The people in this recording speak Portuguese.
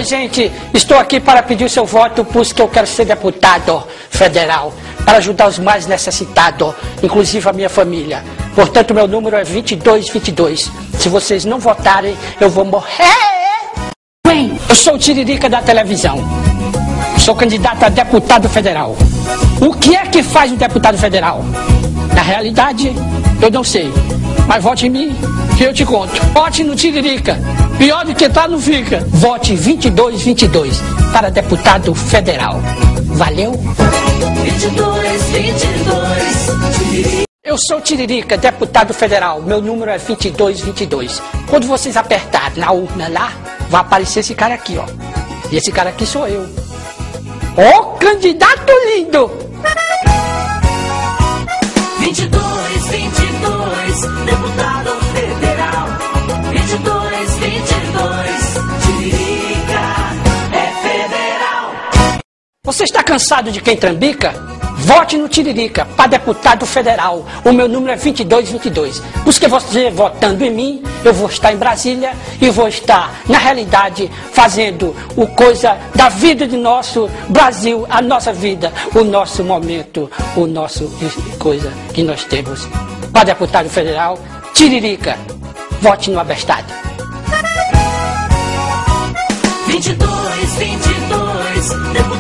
gente, estou aqui para pedir o seu voto, pois que eu quero ser deputado federal, para ajudar os mais necessitados, inclusive a minha família. Portanto, meu número é 2222. Se vocês não votarem, eu vou morrer. Bem, eu sou o Tiririca da televisão. Sou candidato a deputado federal. O que é que faz um deputado federal? Na realidade, eu não sei. Mas vote em mim, que eu te conto. Vote no Tiririca. Pior do que tá, não fica. Vote 2222 para deputado federal. Valeu? 2222. Eu sou Tiririca, deputado federal. Meu número é 2222. Quando vocês apertarem na urna lá, vai aparecer esse cara aqui, ó. E esse cara aqui sou eu. Ó, candidato lindo! 2222, deputado federal. 2222, Tiririca é federal. Você está cansado de quem trambica? Vote no Tiririca para deputado federal. O meu número é 2222. Porque você votando em mim, eu vou estar em Brasília e vou estar, na realidade, fazendo o coisa da vida de nosso Brasil, a nossa vida, o nosso momento, o nosso coisa que nós temos. Para deputado federal, Tiririca. Vote no abestado. 2222, deputado